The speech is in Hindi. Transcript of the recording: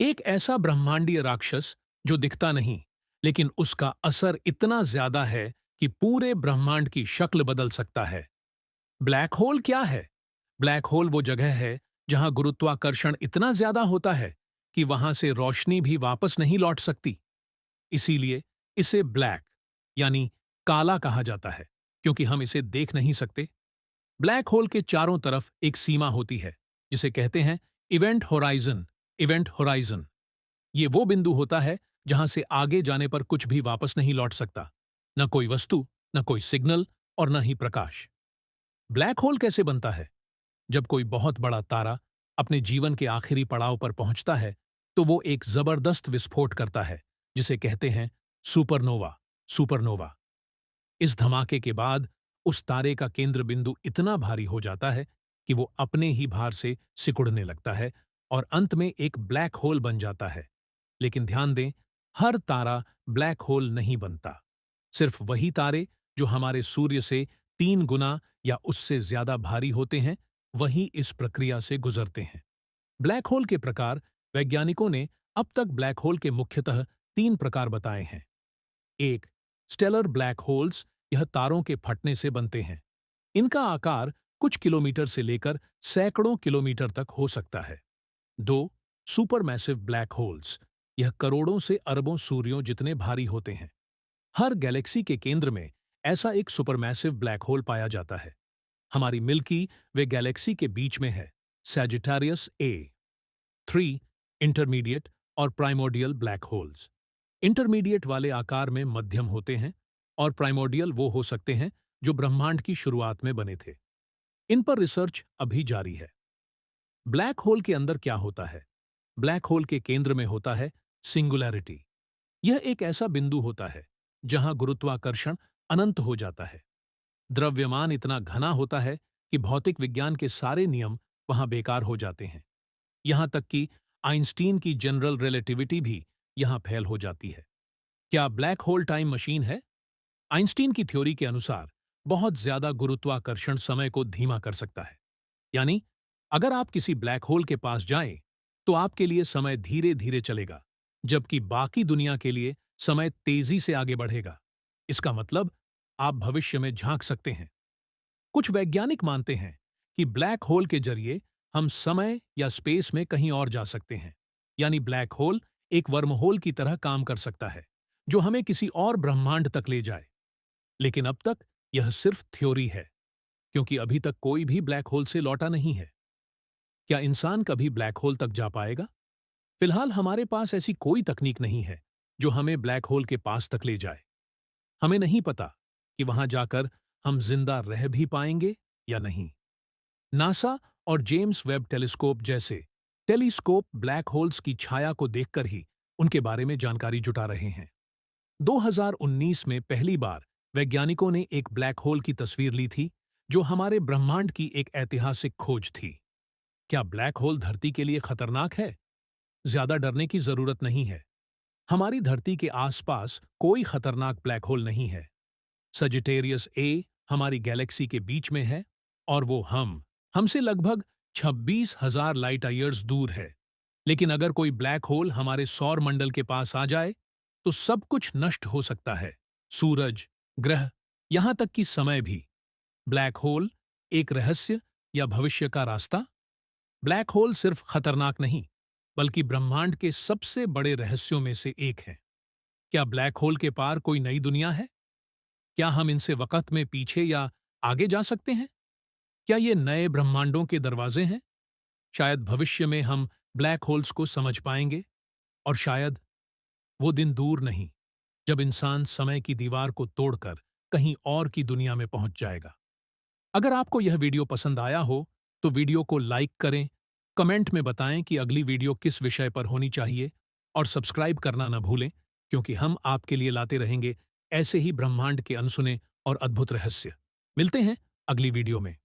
एक ऐसा ब्रह्मांडीय राक्षस जो दिखता नहीं, लेकिन उसका असर इतना ज्यादा है कि पूरे ब्रह्मांड की शक्ल बदल सकता है। ब्लैक होल क्या है? ब्लैक होल वो जगह है जहां गुरुत्वाकर्षण इतना ज्यादा होता है कि वहां से रोशनी भी वापस नहीं लौट सकती। इसीलिए इसे ब्लैक यानी काला कहा जाता है, क्योंकि हम इसे देख नहीं सकते। ब्लैक होल के चारों तरफ एक सीमा होती है, जिसे कहते हैं इवेंट होराइजन। इवेंट होराइजन ये वो बिंदु होता है जहां से आगे जाने पर कुछ भी वापस नहीं लौट सकता, न कोई वस्तु, न कोई सिग्नल और न ही प्रकाश। ब्लैक होल कैसे बनता है? जब कोई बहुत बड़ा तारा अपने जीवन के आखिरी पड़ाव पर पहुंचता है, तो वो एक जबरदस्त विस्फोट करता है, जिसे कहते हैं सुपरनोवा। सुपरनोवा इस धमाके के बाद उस तारे का केंद्र बिंदु इतना भारी हो जाता है कि वो अपने ही भार से सिकुड़ने लगता है और अंत में एक ब्लैक होल बन जाता है। लेकिन ध्यान दें, हर तारा ब्लैक होल नहीं बनता। सिर्फ वही तारे जो हमारे सूर्य से 3 गुना या उससे ज्यादा भारी होते हैं, वही इस प्रक्रिया से गुजरते हैं। ब्लैक होल के प्रकार। वैज्ञानिकों ने अब तक ब्लैक होल के मुख्यतः 3 प्रकार बताए हैं। एक, स्टेलर ब्लैक होल्स, यह तारों के फटने से बनते हैं। इनका आकार कुछ किलोमीटर से लेकर सैकड़ों किलोमीटर तक हो सकता है। दो, सुपरमैसिव ब्लैक होल्स, यह करोड़ों से अरबों सूर्यों जितने भारी होते हैं। हर गैलेक्सी के केंद्र में ऐसा एक सुपरमैसिव ब्लैक होल पाया जाता है। हमारी मिल्की वे गैलेक्सी के बीच में है, सैजिटारियस ए। थ्री, इंटरमीडिएट और प्राइमोर्डियल ब्लैक होल्स। इंटरमीडिएट वाले आकार में मध्यम होते हैं और प्राइमोर्डियल वो हो सकते हैं जो ब्रह्मांड की शुरुआत में बने थे। इन पर रिसर्च अभी जारी है। ब्लैक होल के अंदर क्या होता है? ब्लैक होल के केंद्र में होता है सिंगुलैरिटी। यह एक ऐसा बिंदु होता है जहां गुरुत्वाकर्षण अनंत हो जाता है। द्रव्यमान इतना घना होता है कि भौतिक विज्ञान के सारे नियम वहां बेकार हो जाते हैं। यहां तक कि आइंस्टीन की जनरल रिलेटिविटी भी यहां फेल हो जाती है। क्या ब्लैक होल टाइम मशीन है? आइंस्टीन की थ्योरी के अनुसार बहुत ज्यादा गुरुत्वाकर्षण समय को धीमा कर सकता है। यानी अगर आप किसी ब्लैक होल के पास जाएं, तो आपके लिए समय धीरे धीरे चलेगा, जबकि बाकी दुनिया के लिए समय तेजी से आगे बढ़ेगा। इसका मतलब आप भविष्य में झांक सकते हैं। कुछ वैज्ञानिक मानते हैं कि ब्लैक होल के जरिए हम समय या स्पेस में कहीं और जा सकते हैं। यानी ब्लैक होल एक वर्महोल की तरह काम कर सकता है, जो हमें किसी और ब्रह्मांड तक ले जाए। लेकिन अब तक यह सिर्फ थ्योरी है, क्योंकि अभी तक कोई भी ब्लैक होल से लौटा नहीं है। क्या इंसान कभी ब्लैक होल तक जा पाएगा? फिलहाल हमारे पास ऐसी कोई तकनीक नहीं है जो हमें ब्लैक होल के पास तक ले जाए। हमें नहीं पता कि वहां जाकर हम जिंदा रह भी पाएंगे या नहीं। नासा और जेम्स वेब टेलीस्कोप जैसे टेलीस्कोप ब्लैक होल्स की छाया को देखकर ही उनके बारे में जानकारी जुटा रहे हैं। 2019 में पहली बार वैज्ञानिकों ने एक ब्लैक होल की तस्वीर ली थी, जो हमारे ब्रह्मांड की एक ऐतिहासिक खोज थी। क्या ब्लैक होल धरती के लिए खतरनाक है? ज्यादा डरने की जरूरत नहीं है। हमारी धरती के आसपास कोई खतरनाक ब्लैक होल नहीं है। सजिटेरियस ए हमारी गैलेक्सी के बीच में है और वो हमसे लगभग 26,000 लाइट ईयर्स दूर है। लेकिन अगर कोई ब्लैक होल हमारे सौर मंडल के पास आ जाए, तो सब कुछ नष्ट हो सकता है। सूरज, ग्रह, यहां तक कि समय भी। ब्लैक होल एक रहस्य या भविष्य का रास्ता? ब्लैक होल सिर्फ खतरनाक नहीं, बल्कि ब्रह्मांड के सबसे बड़े रहस्यों में से एक है। क्या ब्लैक होल के पार कोई नई दुनिया है? क्या हम इनसे वक़्त में पीछे या आगे जा सकते हैं? क्या ये नए ब्रह्मांडों के दरवाजे हैं? शायद भविष्य में हम ब्लैक होल्स को समझ पाएंगे, और शायद वो दिन दूर नहीं जब इंसान समय की दीवार को तोड़कर कहीं और की दुनिया में पहुंच जाएगा। अगर आपको यह वीडियो पसंद आया हो, तो वीडियो को लाइक करें, कमेंट में बताएं कि अगली वीडियो किस विषय पर होनी चाहिए, और सब्सक्राइब करना न भूलें, क्योंकि हम आपके लिए लाते रहेंगे ऐसे ही ब्रह्मांड के अनसुने और अद्भुत रहस्य। मिलते हैं अगली वीडियो में।